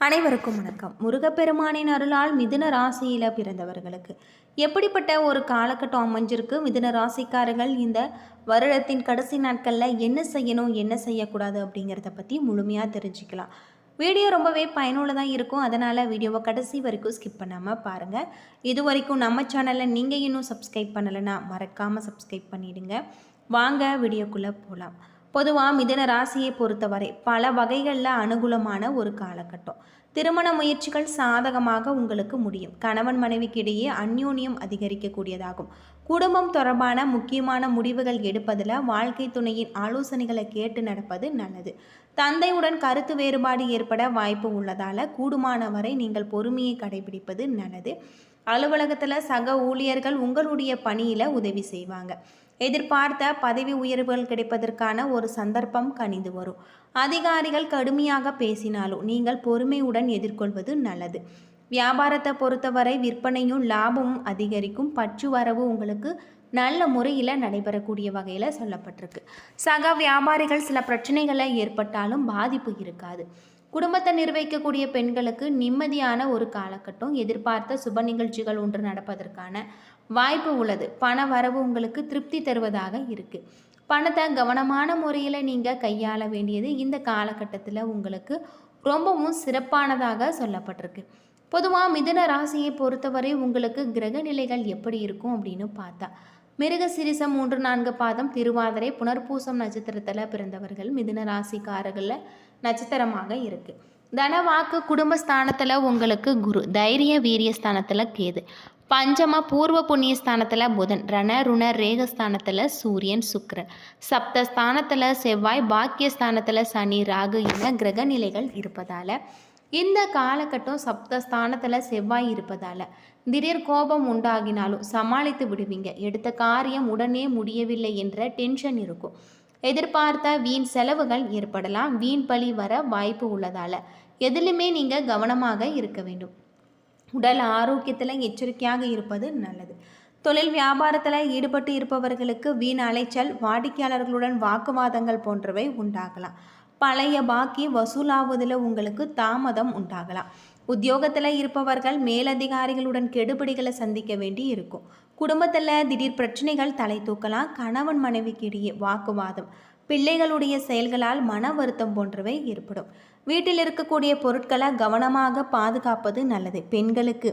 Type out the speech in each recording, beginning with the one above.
அனைவருக்கும் வணக்கம். முருகப்பெருமானின் அருளால் மிதுன ராசியில் பிறந்தவர்களுக்கு எப்படிப்பட்ட ஒரு காலகட்டம் அமைஞ்சிருக்கு? மிதுன ராசிக்காரர்கள் இந்த வருடத்தின் கடைசி நாட்களில் என்ன செய்யணும், என்ன செய்யக்கூடாது அப்படிங்கிறத பற்றி முழுமையாக தெரிஞ்சுக்கலாம். வீடியோ ரொம்பவே பயனுள்ளதாக இருக்கும். அதனால் வீடியோவை கடைசி வரைக்கும் ஸ்கிப் பண்ணாமல் பாருங்கள். இது வரைக்கும் நம்ம சேனலில் நீங்கள் இன்னும் சப்ஸ்கிரைப் பண்ணலைன்னா மறக்காமல் சப்ஸ்கிரைப் பண்ணிவிடுங்க. வாங்க வீடியோக்குள்ளே போகலாம். பொதுவாக மிதுன ராசியை பொறுத்தவரை பல வகைகளில் அனுகூலமான ஒரு காலகட்டம். திருமண முயற்சிகள் சாதகமாக உங்களுக்கு முடியும். கணவன் மனைவிக்கு இடையே அந்யோன்யம் அதிகரிக்கக்கூடியதாகும். குடும்பம் தொடர்பான முக்கியமான முடிவுகள் எடுப்பதில் வாழ்க்கை துணையின் ஆலோசனைகளை கேட்டு நடப்பது நல்லது. தந்தையுடன் கருத்து வேறுபாடு ஏற்பட வாய்ப்பு உள்ளதால் கூடுமானவரை நீங்கள் பொறுமையை கடைபிடிப்பது நல்லது. அலுவலகத்தில் சக ஊழியர்கள் உங்களுடைய பணியில் உதவி செய்வாங்க. எதிர்பார்த்த பதவி உயர்வுகள் கிடைப்பதற்கான ஒரு சந்தர்ப்பம் கனிந்து வரும். அதிகாரிகள் கடுமையாக பேசினாலும் நீங்கள் பொறுமையுடன் எதிர்கொள்வது நல்லது. வியாபாரத்தை பொறுத்தவரை விற்பனையும் லாபமும் அதிகரிக்கும். பற்று வரவு உங்களுக்கு நல்ல முறையில் நடைபெறக்கூடிய வகையில் சொல்லப்பட்டிருக்கு. சக வியாபாரிகள் சில பிரச்சனைகளை ஏற்பட்டாலும் பாதிப்பு இருக்காது. குடும்பத்தை நிர்வகிக்கக்கூடிய பெண்களுக்கு நிம்மதியான ஒரு காலகட்டம். எதிர்பார்த்த சுப நிகழ்ச்சிகள் ஒன்று நடப்பதற்கான வாய்ப்பு உள்ளது. பண வரவு உங்களுக்கு திருப்தி தருவதாக இருக்குது. பணத்தை கவனமான முறையில் நீங்கள் கையாள வேண்டியது இந்த காலகட்டத்தில் உங்களுக்கு ரொம்பவும் சிறப்பானதாக சொல்லப்பட்டிருக்கு. பொதுவாக மிதுன ராசியை பொறுத்தவரை உங்களுக்கு கிரக நிலைகள் எப்படி இருக்கும் அப்படின்னு பார்த்தா, மிருக சிரிசம் 3-4 பாதம், திருவாதிரை, புனர்பூசம் நட்சத்திரத்தில் பிறந்தவர்கள் மிதுன ராசிக்காரர்களில் நட்சத்திரமாக இருக்குது. தனவாக்கு குடும்பஸ்தானத்தில் உங்களுக்கு குரு, தைரிய வீரிய ஸ்தானத்தில் கேது, பஞ்சம பூர்வ புண்ணிய ஸ்தானத்தில் புதன், ரண ருண ரேகஸ்தானத்தில் சூரியன் சுக்கிரன், சப்தஸ்தானத்தில் செவ்வாய், பாக்கியஸ்தானத்தில் சனி, ராகு என கிரக நிலைகள் இருப்பதால் இந்த காலகட்டம் சப்தஸ்தானத்தில் செவ்வாய் இருப்பதால் திடீர் கோபம் உண்டாகினாலும் சமாளித்து விடுவீங்க. எடுத்த காரியம் உடனே முடியவில்லை என்ற டென்ஷன் இருக்கும். எதிர்பார்த்த வீண் செலவுகள் ஏற்படலாம். வீண் பழி வர வாய்ப்பு உள்ளதால் எதிலுமே நீங்கள் கவனமாக இருக்க வேண்டும். உடல் ஆரோக்கியத்தில் எச்சரிக்கையாக இருப்பது நல்லது. தொழில் வியாபாரத்தில் ஈடுபட்டு இருப்பவர்களுக்கு வீண் அலைச்சல், வாடிக்கையாளர்களுடன் வாக்குவாதங்கள் போன்றவை உண்டாகலாம். பழைய பாக்கி வசூலாவதில் உங்களுக்கு தாமதம் உண்டாகலாம். உத்தியோகத்தில் இருப்பவர்கள் மேலதிகாரிகளுடன் கெடுபிடிகளை சந்திக்க வேண்டி இருக்கும். குடும்பத்தில் திடீர் பிரச்சனைகள் தலை தூக்கலாம். கணவன் மனைவிக்கு இடையே வாக்குவாதம், பிள்ளைகளுடைய செயல்களால் மன வருத்தம் போன்றவை ஏற்படும். வீட்டில் இருக்கக்கூடிய பொருட்களை கவனமாக பாதுகாப்பது நல்லது. பெண்களுக்கு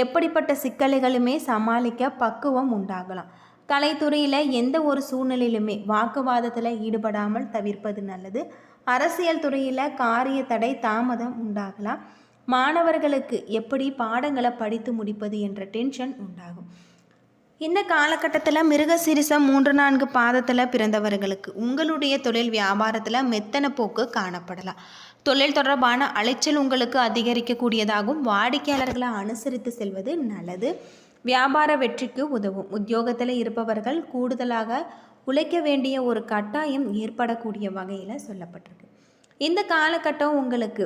எப்படிப்பட்ட சிக்கல்களுமே சமாளிக்க பக்குவம் உண்டாகலாம். கலைத்துறையில் எந்த ஒரு சூழ்நிலையிலுமே வாக்குவாதத்தில் ஈடுபடாமல் தவிர்ப்பது நல்லது. அரசியல் துறையில் காரிய தடை தாமதம் உண்டாகலாம். மாணவர்களுக்கு எப்படி பாடங்களை படித்து முடிப்பது என்ற டென்ஷன் உண்டாகும். இந்த காலகட்டத்தில் மிருக சிரிசம் 3-4 பாதத்தில் பிறந்தவர்களுக்கு உங்களுடைய தொழில் வியாபாரத்தில் மெத்தன போக்கு காணப்படலாம். தொழில் தொடர்பான அலைச்சல் உங்களுக்கு அதிகரிக்கக்கூடியதாகவும் வாடிக்கையாளர்களை அனுசரித்து செல்வது நல்லது. வியாபார வெற்றிக்கு உதவும். உத்தியோகத்தில் இருப்பவர்கள் கூடுதலாக உழைக்க வேண்டிய ஒரு கட்டாயம் ஏற்படக்கூடிய வகையில் சொல்லப்பட்டிருக்கு. இந்த காலகட்டம் உங்களுக்கு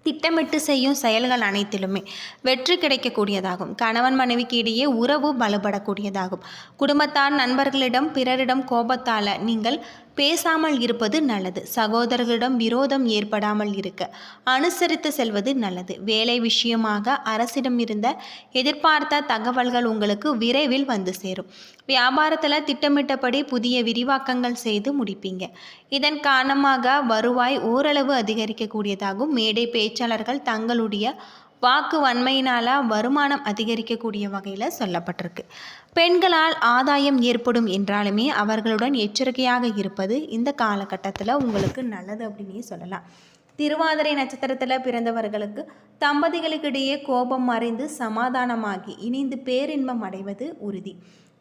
திட்டமிட்டு செய்யும் செயல்கள் அனைத்திலுமே வெற்றி கிடைக்கக்கூடியதாகும். கணவன் மனைவிக்கு இடையே உறவு பலப்படக்கூடியதாகும். குடும்பத்தார் நண்பர்களிடம் பிறரிடம் கோபத்தால் நீங்கள் பேசாமல் இருப்பது நல்லது. சகோதரர்களிடம் விரோதம் ஏற்படாமல் இருக்க அனுசரித்து செல்வது நல்லது. வேலை விஷயமாக அரசிடம் இருந்த எதிர்பார்த்த தகவல்கள் உங்களுக்கு விரைவில் வந்து சேரும். வியாபாரத்தில் திட்டமிட்டபடி புதிய விரிவாக்கங்கள் செய்து முடிப்பீங்க. இதன் காரணமாக வருவாய் ஓரளவு அதிகரிக்கக்கூடியதாகும். மேடை பேச்சாளர்கள் தங்களுடைய வாக்கு வன்மையினால் வருமானம் அதிகரிக்கக்கூடிய வகையில் சொல்லப்பட்டிருக்கு. பெண்களால் ஆதாயம் ஏற்படும் என்றாலுமே அவர்களுடன் எச்சரிக்கையாக இருப்பது இந்த காலகட்டத்தில் உங்களுக்கு நல்லது அப்படின்னே சொல்லலாம். திருவாதிரை நட்சத்திரத்தில் பிறந்தவர்களுக்கு தம்பதிகளுக்கிடையே கோபம் மறைந்து சமாதானமாகி இணைந்து பேரின்பம் அடைவது உறுதி.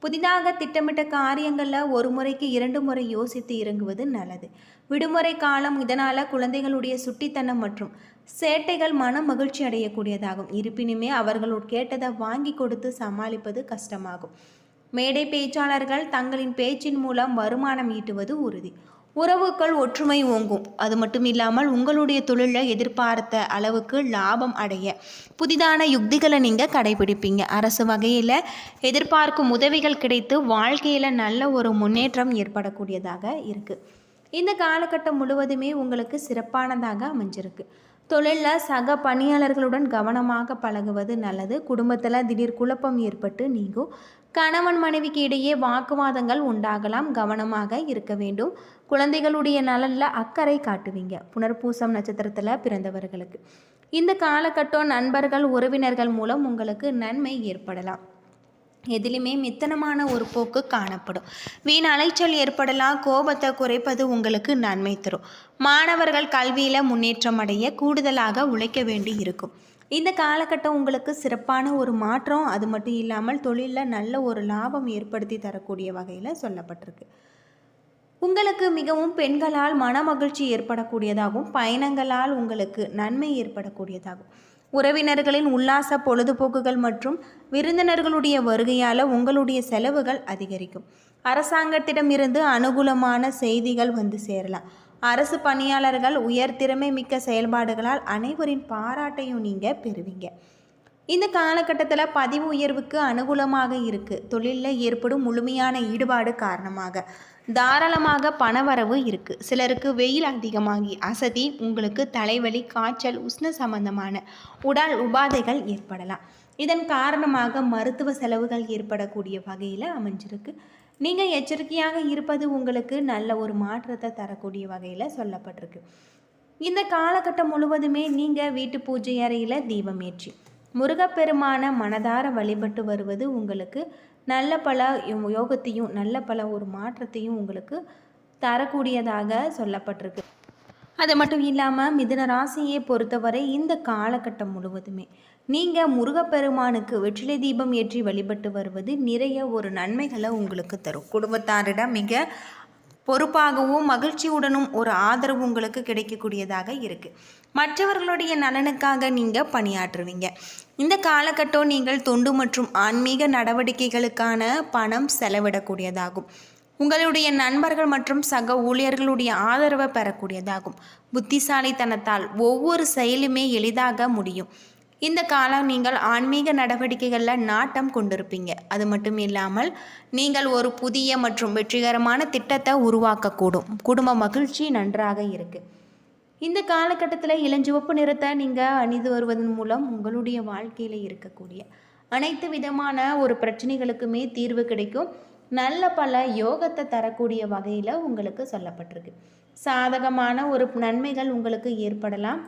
புதிதாக திட்டமிட்ட காரியங்களில் ஒரு முறைக்கு 2 முறை யோசித்து இறங்குவது நல்லது. விடுமுறை காலம், இதனால் குழந்தைகளுடைய சுட்டித்தனம் மற்றும் சேட்டைகள் மன மகிழ்ச்சி அடையக்கூடியதாகும். இருப்பினுமே அவர்களோடு கேட்டதை வாங்கி கொடுத்து சமாளிப்பது கஷ்டமாகும். மேடை பேச்சாளர்கள் தங்களின் பேச்சின் மூலம் வருமானம் ஈட்டுவது உறுதி. உறவுகள் ஒற்றுமை ஓங்கும். அது மட்டும் இல்லாமல் உங்களுடைய தொழிலில் எதிர்பார்த்த அளவுக்கு லாபம் அடைய புதிதான யுக்திகளை நீங்கள் கடைபிடிப்பீங்க. அரசு வகையில் எதிர்பார்க்கும் உதவிகள் கிடைத்து வாழ்க்கையில் நல்ல ஒரு முன்னேற்றம் ஏற்படக்கூடியதாக இருக்குது. இந்த காலகட்டம் முழுவதுமே உங்களுக்கு சிறப்பானதாக அமைஞ்சிருக்கு. தொழிலில் சக பணியாளர்களுடன் கவனமாக பழகுவது நல்லது. குடும்பத்தில் திடீர் குழப்பம் ஏற்பட்டு நீங்கும். கணவன் மனைவிக்கு இடையே வாக்குவாதங்கள் உண்டாகலாம், கவனமாக இருக்க வேண்டும். குழந்தைகளுடைய நலனில் அக்கறை காட்டுவீங்க. புனர்பூசம் நட்சத்திரத்தில் பிறந்தவர்களுக்கு இந்த காலகட்டம் நண்பர்கள் உறவினர்கள் மூலம் உங்களுக்கு நன்மை ஏற்படலாம். எதிலுமே மித்தனமான ஒரு போக்கு காணப்படும். வீண் அலைச்சல் ஏற்படலாம். கோபத்தை குறைப்பது உங்களுக்கு நன்மை தரும். மாணவர்கள் கல்வியில் முன்னேற்றம் அடைய கூடுதலாக உழைக்க வேண்டி இருக்கும். இந்த காலகட்டம் உங்களுக்கு சிறப்பான ஒரு மாற்றம், அது மட்டும் இல்லாமல் தொழிலில் நல்ல ஒரு லாபம் ஏற்படுத்தி தரக்கூடிய வகையில் சொல்லப்பட்டிருக்கு. உங்களுக்கு மிகவும் பெண்களால் மன மகிழ்ச்சி ஏற்படக்கூடியதாகவும் பயணங்களால் உங்களுக்கு நன்மை ஏற்படக்கூடியதாகும். உறவினர்களின் உல்லாச பொழுதுபோக்குகள் மற்றும் விருந்தினர்களுடைய வருகையால் உங்களுடைய செலவுகள் அதிகரிக்கும். அரசாங்கத்திடமிருந்து அனுகூலமான செய்திகள் வந்து சேரலாம். அரசு பணியாளர்கள் உயர் திறமை மிக்க செயல்பாடுகளால் அனைவரின் பாராட்டையும் நீங்கள் பெறுவீங்க. இந்த காலகட்டத்தில் பதிவு உயர்வுக்கு அனுகூலமாக இருக்குது. தொழிலில் ஏற்படும் முழுமையான ஈடுபாடு காரணமாக தாராளமாக பணவரவு இருக்குது. சிலருக்கு வெயில் அதிகமாகி அசதி, உங்களுக்கு தலைவலி, காய்ச்சல், உஷ்ண சம்பந்தமான உடல் உபாதைகள் ஏற்படலாம். இதன் காரணமாக மருத்துவ செலவுகள் ஏற்படக்கூடிய வகையில் அமைஞ்சிருக்கு. நீங்கள் எச்சரிக்கையாக இருப்பது உங்களுக்கு நல்ல ஒரு மாற்றத்தை தரக்கூடிய வகையில் சொல்லப்பட்டிருக்கு. இந்த காலகட்டம் முழுவதுமே நீங்கள் வீட்டு பூஜை அறையில் தீபம் ஏற்றி முருகப்பெருமான மனதார வழிபட்டு வருவது உங்களுக்கு நல்ல பல யோகத்தையும் நல்ல பல ஒரு மாற்றத்தையும் உங்களுக்கு தரக்கூடியதாக சொல்லப்பட்டிருக்கு. அது மட்டும் இல்லாமல் மிதுன ராசியை பொறுத்தவரை இந்த காலகட்டம் முழுவதுமே நீங்கள் முருகப்பெருமானுக்கு வெற்றிலை தீபம் ஏற்றி வழிபட்டு வருவது நிறைய ஒரு நன்மைகளை உங்களுக்கு தரும். குடும்பத்தாரிடம் மிக பொறுப்பாகவும் மகிழ்ச்சியுடனும் ஒரு ஆதரவு உங்களுக்கு கிடைக்கக்கூடியதாக இருக்குது. மற்றவர்களுடைய நலனுக்காக நீங்கள் பணியாற்றுவீங்க. இந்த காலகட்டம் நீங்கள் தொண்டு மற்றும் ஆன்மீக நடவடிக்கைகளுக்கான பணம் செலவிடக்கூடியதாகும். உங்களுடைய நண்பர்கள் மற்றும் சக ஊழியர்களுடைய ஆதரவை பெறக்கூடியதாகும். புத்திசாலித்தனத்தால் ஒவ்வொரு செயலுமே எளிதாக முடியும். இந்த காலம் நீங்கள் ஆன்மீக நடவடிக்கைகளில் நாட்டம் கொண்டிருப்பீங்க. அது மட்டும் இல்லாமல் நீங்கள் ஒரு புதிய மற்றும் வெற்றிகரமான திட்டத்தை உருவாக்கக்கூடும். குடும்ப மகிழ்ச்சி நன்றாக இருக்குது. இந்த காலகட்டத்தில் இளஞ்சிவப்பு நிறத்தை நீங்கள் அணிந்து வருவதன் மூலம் உங்களுடைய வாழ்க்கையில் இருக்கக்கூடிய அனைத்து விதமான ஒரு பிரச்சனைகளுக்குமே தீர்வு கிடைக்கும். நல்ல பல யோகத்தை தரக்கூடிய வகையில் உங்களுக்கு சொல்லப்பட்டிருக்கு. சாதகமான ஒரு நன்மைகள் உங்களுக்கு ஏற்படலாம்.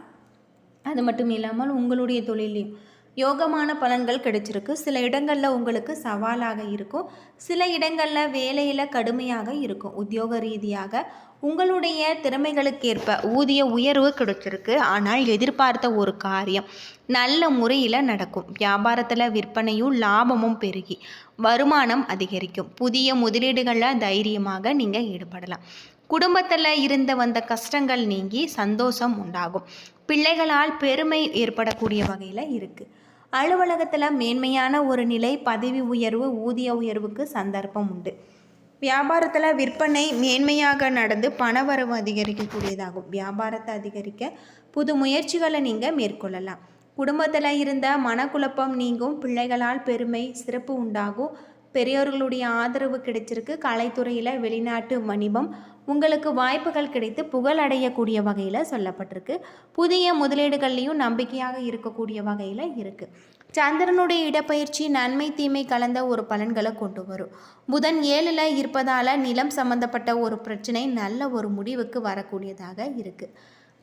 அது மட்டும் இல்லாமல் உங்களுடைய தொழிலையும் யோகமான பலன்கள் கிடைச்சிருக்கு. சில இடங்களில் உங்களுக்கு சவாலாக இருக்கும், சில இடங்களில் வேலையில் கடுமையாக இருக்கும். உத்தியோக ரீதியாக உங்களுடைய திறமைகளுக்கேற்ப ஊதிய உயர்வு கிடைச்சிருக்கு. ஆனால் எதிர்பார்த்த ஒரு காரியம் நல்ல முறையில் நடக்கும். வியாபாரத்தில் விற்பனையும் லாபமும் பெருகி வருமானம் அதிகரிக்கும். புதிய முதலீடுகளில் தைரியமாக நீங்கள் ஈடுபடலாம். குடும்பத்தில் இருந்து வந்த கஷ்டங்கள் நீங்கி சந்தோஷம் உண்டாகும். பிள்ளைகளால் பெருமை ஏற்படக்கூடிய வகையில் இருக்குது. அலுவலகத்தில் மேன்மையான ஒரு நிலை, பதவி உயர்வு, ஊதிய உயர்வுக்கு சந்தர்ப்பம் உண்டு. வியாபாரத்தில் விற்பனை மேன்மையாக நடந்து பணவரவு அதிகரிக்கக்கூடியதாகும். வியாபாரத்தை அதிகரிக்க புது முயற்சிகளை நீங்கள் மேற்கொள்ளலாம். குடும்பத்தில் இருந்த மனக்குழப்பம் நீங்கும். பிள்ளைகளால் பெருமை சிறப்பு உண்டாகும். பெரியோர்களுடைய ஆதரவு கிடைச்சிருக்கு. கலைத்துறையில் வெளிநாட்டு வணிகம் உங்களுக்கு வாய்ப்புகள் கிடைத்து புகழ் அடையக்கூடிய வகையில் சொல்லப்பட்டிருக்கு. புதிய முதலீடுகள்லையும் நம்பிக்கையாக இருக்கக்கூடிய வகையில் இருக்குது. சந்திரனுடைய இடப்பெயர்ச்சி நன்மை தீமை கலந்த ஒரு பலன்களை கொண்டு வரும். புதன் 7ல் இருப்பதால் நிலம் சம்பந்தப்பட்ட ஒரு பிரச்சனை நல்ல ஒரு முடிவுக்கு வரக்கூடியதாக இருக்குது.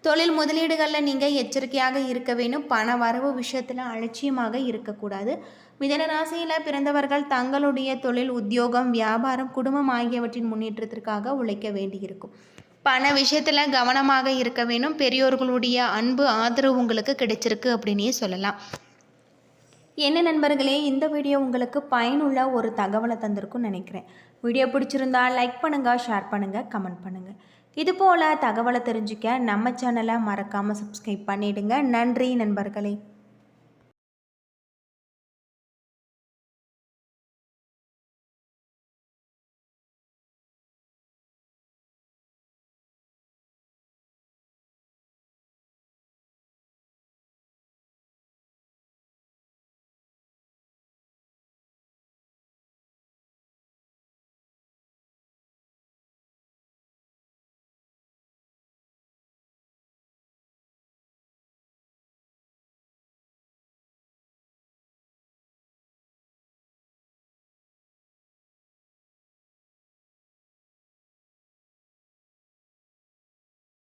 தொழில் முதலீடுகளில் நீங்கள் எச்சரிக்கையாக இருக்க வேண்டும். பண வரவு விஷயத்தில் அலட்சியமாக இருக்கக்கூடாது. மிதுன ராசியில் பிறந்தவர்கள் தங்களுடைய தொழில், உத்தியோகம், வியாபாரம், குடும்பம் ஆகியவற்றின் முன்னேற்றத்திற்காக உழைக்க வேண்டியிருக்கும். பண விஷயத்தில் கவனமாக இருக்க வேண்டும். பெரியோர்களுடைய அன்பு ஆதரவு உங்களுக்கு கிடைச்சிருக்கு அப்படின்னே சொல்லலாம். என்ன நண்பர்களே, இந்த வீடியோ உங்களுக்கு பயனுள்ள ஒரு தகவலை தந்திருக்கும்னு நினைக்கிறேன். வீடியோ பிடிச்சிருந்தால் லைக் பண்ணுங்கள், ஷேர் பண்ணுங்கள், கமெண்ட் பண்ணுங்கள். இதுபோல் தகவலை தெரிஞ்சுக்க நம்ம சேனலை மறக்காமல் சப்ஸ்கிரைப் பண்ணிவிடுங்க. நன்றி நண்பர்களே.